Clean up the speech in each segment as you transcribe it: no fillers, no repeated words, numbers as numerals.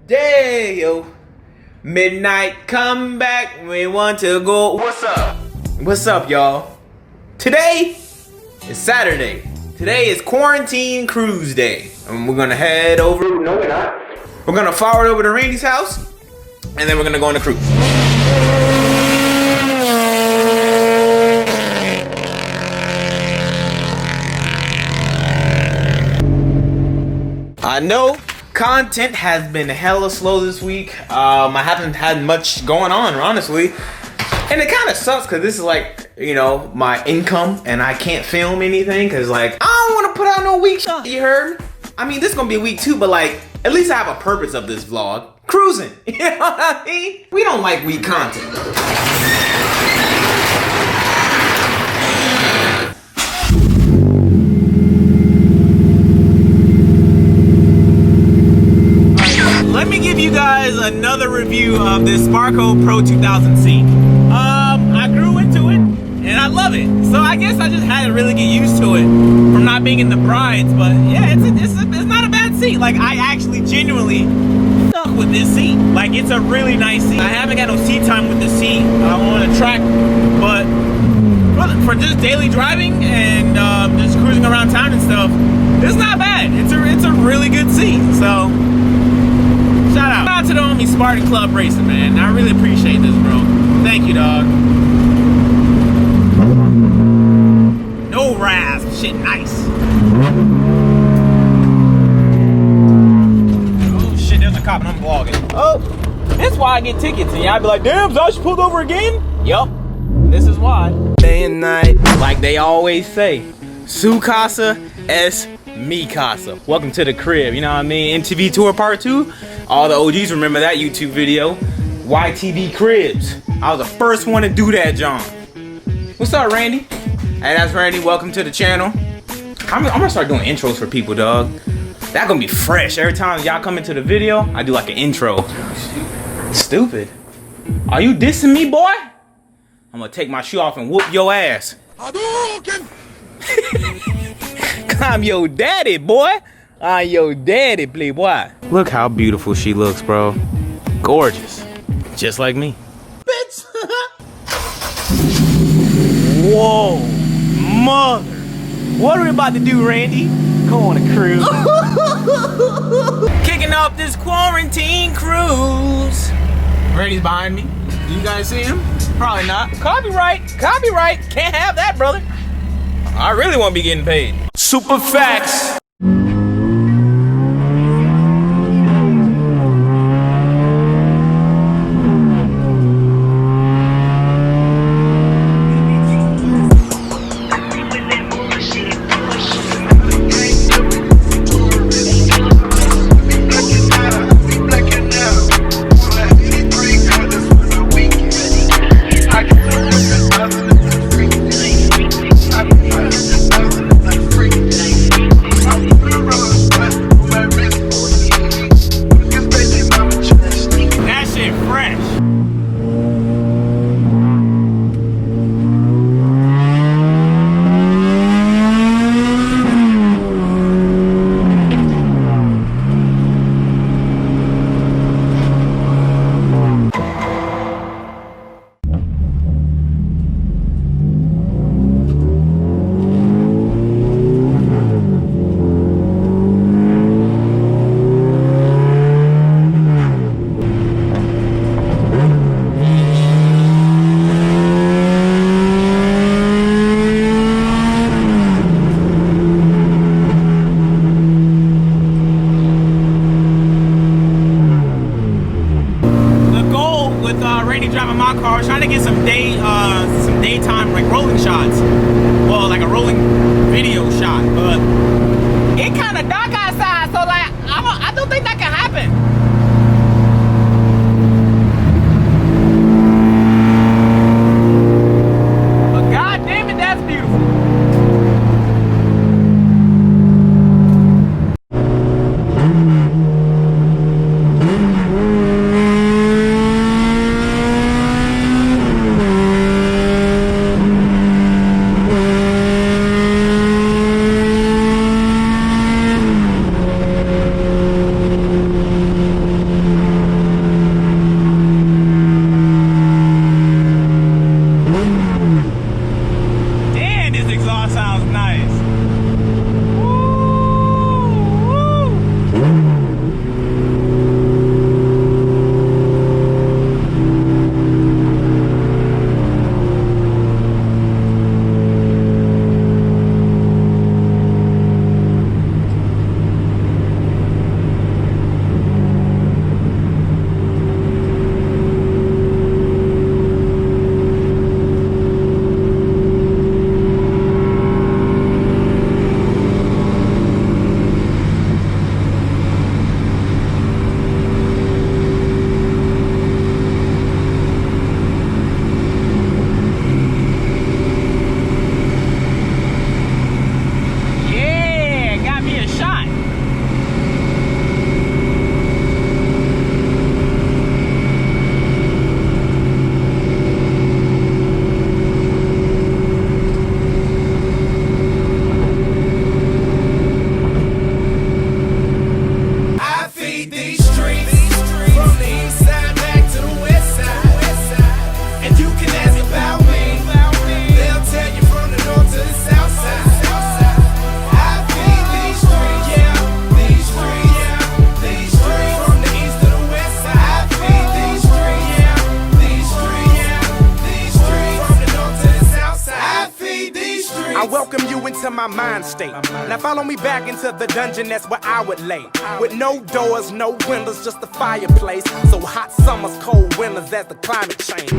day, yo. Midnight comeback, we want to go. What's up? What's up, y'all? Today is Saturday. Today is quarantine cruise day. And we're gonna head over. No, we're not. We're gonna forward over to Randy's house, and then we're gonna go on the cruise. I know content has been hella slow this week. I haven't had much going on, honestly. And it kind of sucks because this is like, you know, my income and I can't film anything because like, I don't want to put out no week shot, you heard? I mean, this is going to be week 2, but like, at least I have a purpose of this vlog. Cruising, you know what I mean? We don't like week content. Let me give you guys another review of this Sparco Pro 2000C. I grew into it and I love it. So I guess I just had to really get used to it from not being in the brides. But yeah, it's not a bad seat. Like I actually genuinely stuck with this seat. Like it's a really nice seat. I haven't got no seat time with the seat on a track, but for just daily driving and just cruising around town and stuff, it's not bad. It's a really good seat. So. Shout out to the homie Spartan Club Racing, man. I really appreciate this, bro. Thank you, dog. No rasp, shit nice. Oh shit, there's a cop and I'm vlogging. Oh, that's why I get tickets and y'all be like, damn, Zosh pulled over again? Yup, this is why. Day and night, like they always say, Su Casa es mi casa. Welcome to the crib, you know what I mean? MTV Tour Part 2. All the OGs remember that YouTube video. YTV Cribs. I was the first one to do that, John. What's up, Randy? Hey, that's Randy. Welcome to the channel. I'm gonna start doing intros for people, dog. That gonna be fresh. Every time y'all come into the video, I do like an intro. Stupid. Are you dissing me, boy? I'm gonna take my shoe off and whoop your ass. I'm your daddy, boy. I'm your daddy, playboy. Look how beautiful she looks, bro. Gorgeous. Just like me. Bitch. Whoa. Mother. What are we about to do, Randy? Go on a cruise. Kicking off this quarantine cruise. Randy's behind me. Do you guys see him? Probably not. Copyright. Copyright. Can't have that, brother. I really want to be getting paid. Super facts. Driving my car, trying to get some daytime like rolling shots. Well, like a rolling video shot, but it kind of dark outside, so like I don't think that can happen. But god damn it, that's beautiful. my mind state. Now follow me back into the dungeon, that's where I would lay. With no doors, no windows, just a fireplace. So hot summers, cold winters as the climate change.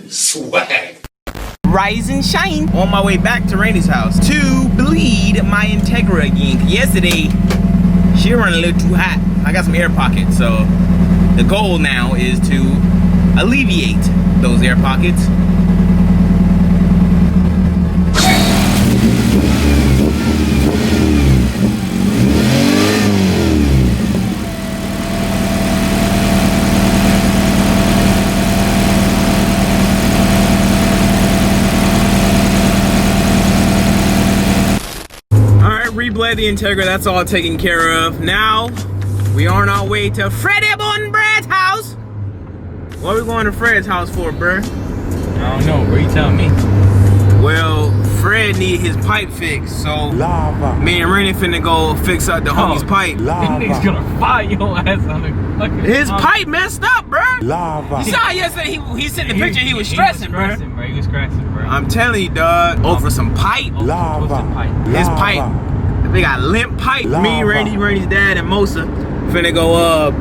Swag. Rise and shine. On my way back to Randy's house to bleed my Integra again. Yesterday, she ran a little too hot. I got some air pockets, so the goal now is to alleviate those air pockets. Rebled the Integra, that's all taken care of. Now, we are on our way to Freddie Bun Brad's house. What are we going to Fred's house for, bruh? I don't know, bro, you tell me. Well, Fred need his pipe fixed, so me and Rennie finna go fix up the homie's pipe. This nigga's gonna fire your ass on the fucking his pipe messed up, bruh. You saw yesterday, he sent the picture, he was stressing, bruh. He was stressing, bro. I'm telling you, dog, over some pipe. His pipe. They got limp pipe. Me, Randy, Randy's dad, and Mosa finna go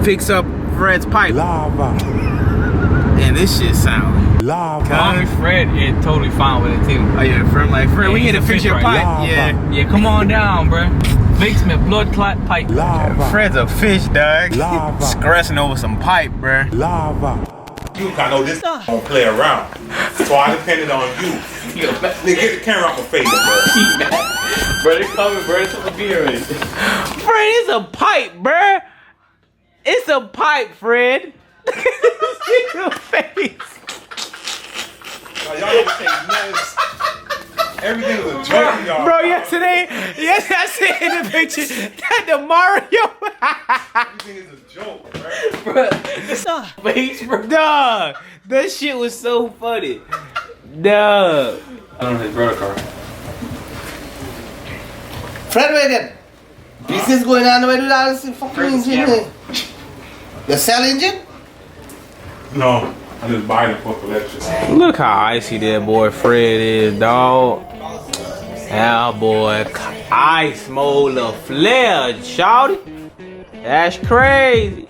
fix up Fred's pipe. And this shit sound Homie Fred is totally fine with it too. Oh yeah, Fred, like Fred, we here to fix your pipe. Yeah, come on down, bro. Fix me blood clot pipe. Fred's a fish, dog. Scratching over some pipe, bruh. You kind of know this don't play around, so I depended on you. Nigga, get the camera off my face, bro. Bro, they coming, bro. It's a beer already. Fred, it's a pipe, bruh. It's a pipe, Fred. See your face. Y'all don't take nothing. Everything is a joke, y'all. Bro, yesterday, yes, I said in the picture that the Mario. Everything is a joke, bro. Face, bro. Dog, that shit was so funny. Dog. I don't know his brother car. Fred Wagon, business going on the way to that fucking engine. You sell engine? No, I just buy it for collection. Look how icy that boy Fred is, dog. That boy, ice molar flare, shawty. That's crazy.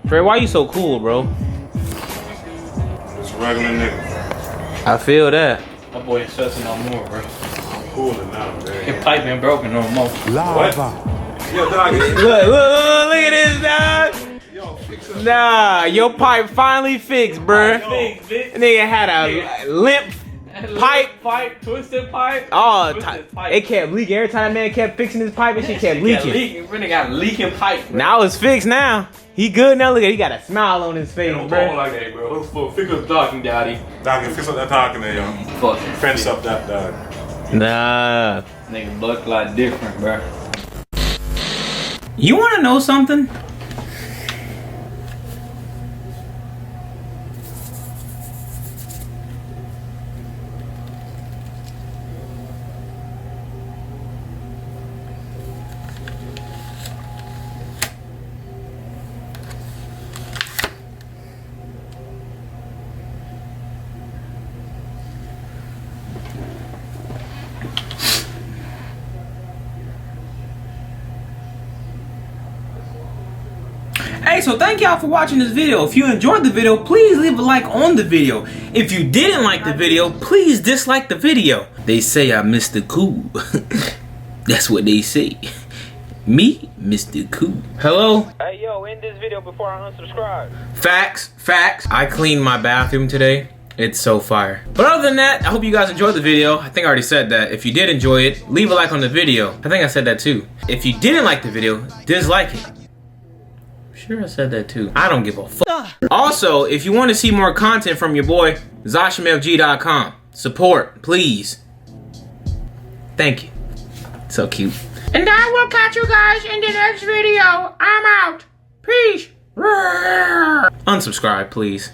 Fred, why you so cool, bro? It's a regular nigga. I feel that. That boy ain't stressing no more, bro. I'm cooler now, man. His pipe ain't broken no more. What? Yo, dog. Look at this, dog. Yo, fix it. Nah, your pipe finally fixed, bruh. Nigga had a limp pipe. Twisted pipe. Oh, Twisted pipe. it kept leaking. Every time that man kept fixing his pipe, and shit kept leaking. Really got leaking pipe, bro. Now it's fixed now. He good now. Look at, he got a smile on his face, Don't bro. go like that, bro. Fix us talking, daddy. Dog, can fix up that talking there, yo. Fuck. Fence up that dog. Nah. Nigga blood clot different, bro. You wanna know something? Hey, so thank y'all for watching this video. If you enjoyed the video, please leave a like on the video. If you didn't like the video, please dislike the video. They say I Mr. Cool. That's what they say. Me, Mr. Cool. Hello? Hey, yo, end this video before I unsubscribe. Facts. I cleaned my bathroom today. It's so fire. But other than that, I hope you guys enjoyed the video. I think I already said that. If you did enjoy it, leave a like on the video. I think I said that too. If you didn't like the video, dislike it. Sure, I said that too. I don't give a fuck. Also, if you want to see more content from your boy, ZoshMFG.com. Support, please. Thank you. So cute. And I will catch you guys in the next video. I'm out. Peace. Unsubscribe, please.